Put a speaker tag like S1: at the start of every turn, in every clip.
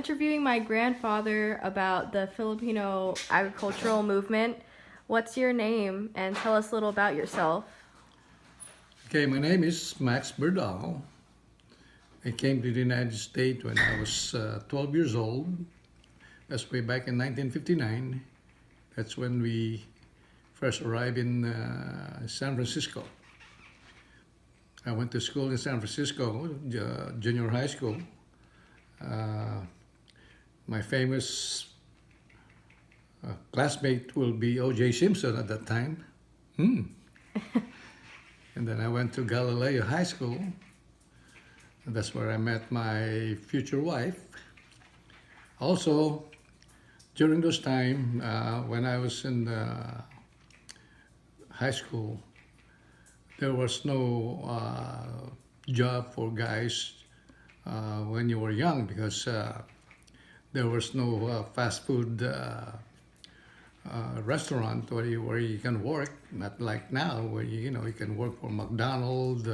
S1: interviewing my grandfather about the Filipino agricultural movement. What's your name and tell us a little about yourself?
S2: Okay, my name is Max Berdal. I came to the United States when I was 12 years old. That's way back in 1959. That's when we first arrived in San Francisco. I went to school in San Francisco, junior high school. My famous classmate will be O.J. Simpson at that time. And then I went to Galileo High School. And that's where I met my future wife. Also, during those time, when I was in high school, there was no job for guys when you were young because there was no fast food restaurant where you can work, not like now where you can work for McDonald's,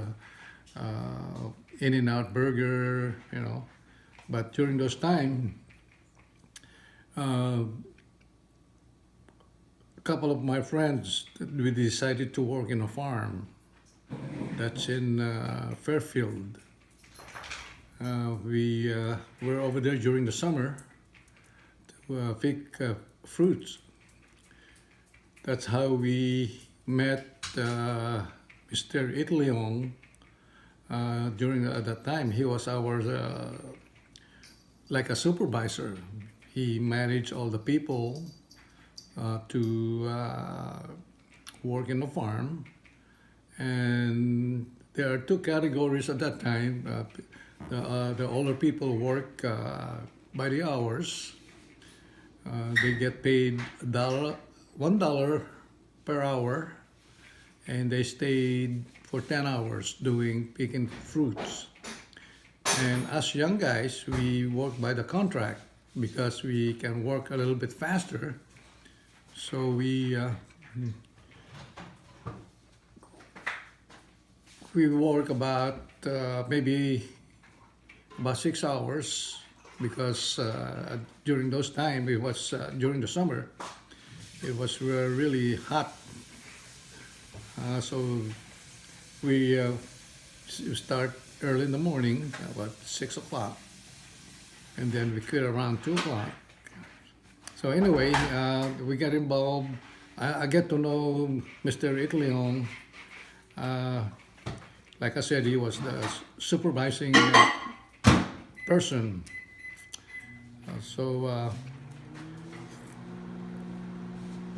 S2: In-N-Out Burger, But during those time, a couple of my friends, we decided to work in a farm that's in Fairfield. We were over there during the summer to pick fruits. That's how we met Mr. Itleong during at that time. He was our like a supervisor. He managed all the people to work in the farm. And there are two categories at that time. The older people work by the hours. They get paid $1 per hour, and they stayed for 10 hours picking fruits. And us young guys, we work by the contract because we can work a little bit faster. So we work about maybe about 6 hours because during those time it was during the summer. It was really hot, so we start early in the morning, about 6 o'clock, and then we quit around 2 o'clock. So anyway, we got involved. I get to know Mr. Itleong. Like I said, he was the supervising person. So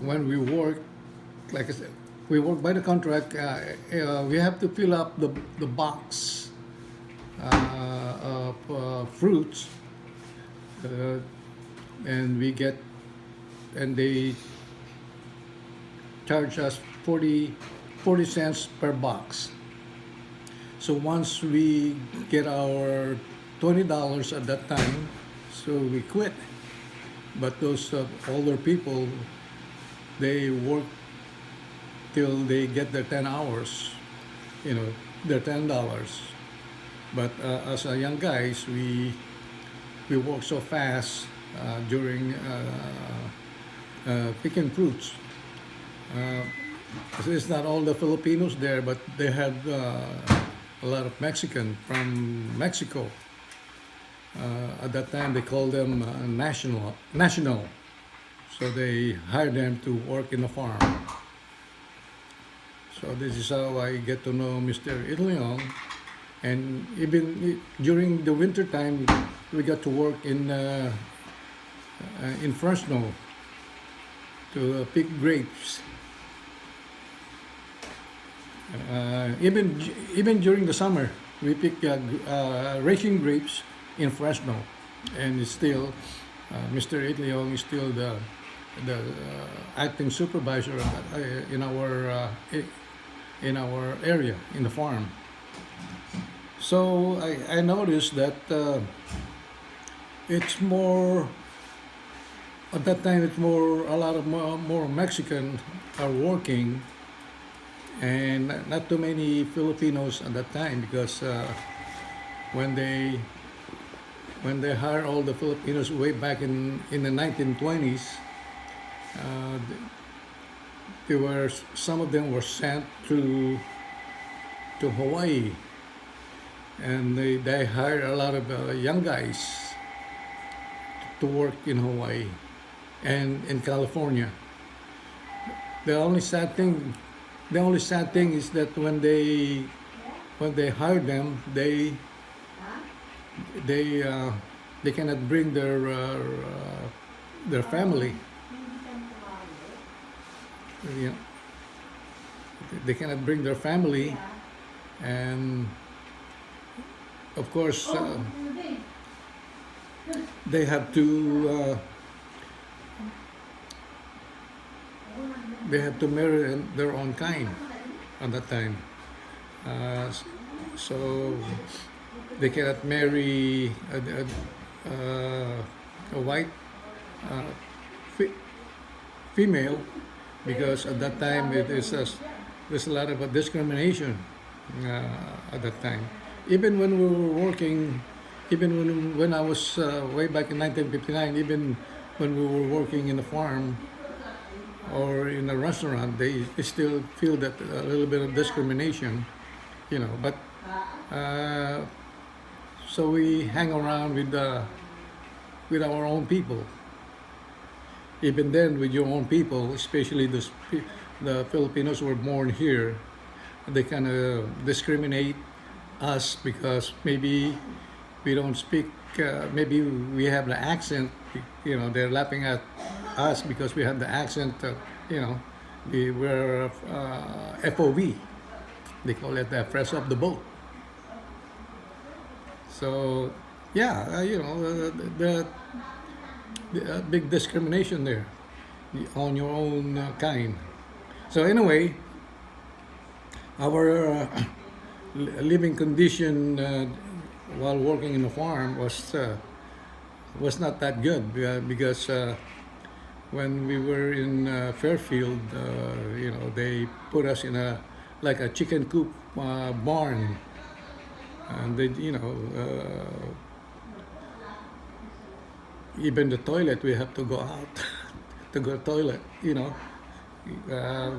S2: when we work, like I said, we work by the contract. We have to fill up the box of fruits, and they charge us 40 cents per box. So once we get our $20 at that time, so we quit. But those older people, they work till they get their 10 hours, their $10. But as a young guys, we work so fast during picking fruits. It's not all the Filipinos there, but they had a lot of Mexican from Mexico. At that time, they called them national. So they hired them to work in the farm. So this is how I get to know Mr. Itleong. And even during the winter time, we got to work in Fresno to pick grapes. Even during the summer, we pick raisin grapes in Fresno, and it's still Mr. Itleong is still the acting supervisor in our area in the farm. So I noticed that it's more at that time. It's a lot of more Mexican are working, and not too many Filipinos at that time because when they when they hired all the Filipinos way back in the 1920s, uh, they were some of them were sent to Hawaii, and they hired a lot of young guys to work in Hawaii and in California. The only sad thing, the only sad thing is that when they hired them, they they cannot bring their family. You know, they cannot bring their family, and of course they have to marry their own kind at that time. Uh, so they cannot marry a white uh, fe- female because at that time there's a lot of discrimination at that time. Even when we were working, even when I was way back in 1959, even when we were working in a farm or in a restaurant, they still feel that a little bit of discrimination, you know. But uh, so we hang around with our own people. Even then, with your own people, especially the Filipinos who were born here, they kind of discriminate us because maybe we don't speak, maybe we have the accent, you know, they're laughing at us because we have the accent, you know, we're FOV, they call it the fresh off the boat. So, yeah, you know, the big discrimination there on your own kind. So anyway, our living condition while working in the farm was not that good because when we were in Fairfield, you know, they put us in a like a chicken coop barn, and they, you know, even the toilet we have to go out to go to the toilet, you know. Uh,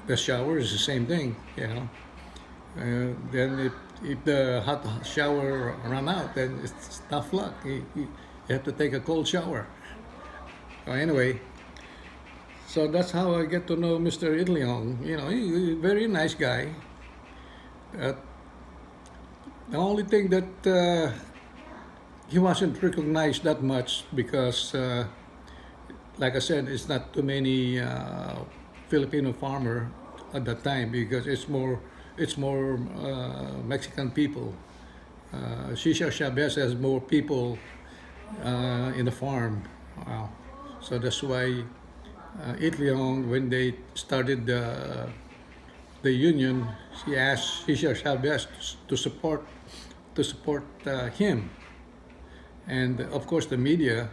S2: the shower is the same thing, you know. Then if the hot shower run out, then it's tough luck. You have to take a cold shower. Anyway, so that's how I get to know Mr. Idleong. You know, he's a very nice guy. Uh, the only thing that he wasn't recognized that much because, like I said, it's not too many Filipino farmer at that time because it's more Mexican people. Cesar Chavez has more people in the farm. Wow. So that's why Itliong, when they started the union, he asked Cesar Chavez to support him, and of course the media,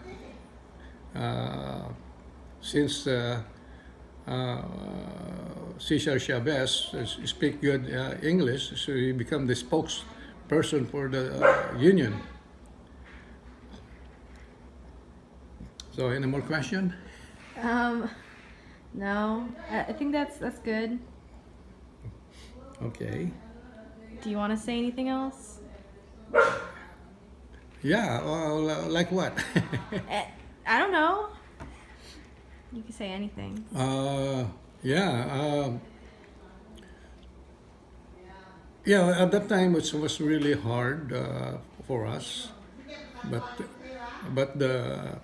S2: since Cesar Chavez speak good English, so he become the spokesperson for the union. So, any more question?
S1: No, I think that's good.
S2: Okay.
S1: Do you want to say anything else?
S2: Yeah. Well, like what?
S1: I don't know. You can say anything.
S2: Yeah. Yeah. At that time, it was really hard for us, but the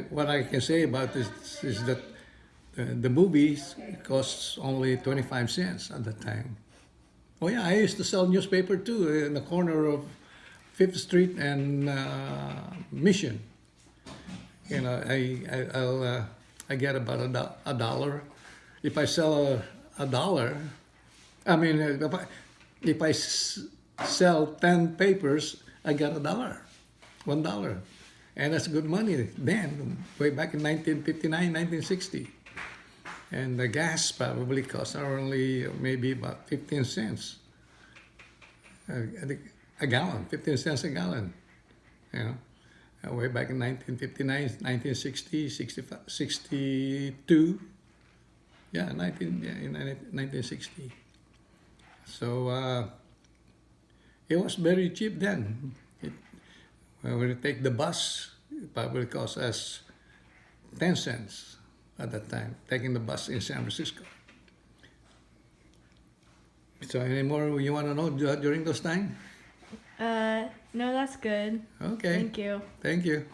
S2: what I can say about this is that the movies costs only 25 cents at that time. Oh yeah, I used to sell newspaper too in the corner of Fifth Street and Mission. You know, I get about a dollar. If I sell a dollar, I mean, if I sell 10 papers, I get $1, $1, and that's good money then, way back in 1959, 1960. And the gas probably cost only maybe about 15 cents. I think a gallon, 15 cents a gallon. You know, way back in 1959, 1960, 65, 62. Yeah, 1960. So it was very cheap then. When you take the bus, it probably cost us 10 cents at that time, taking the bus in San Francisco. So any more you want to know during those time?
S1: No, that's good.
S2: Okay.
S1: Thank you.
S2: Thank you.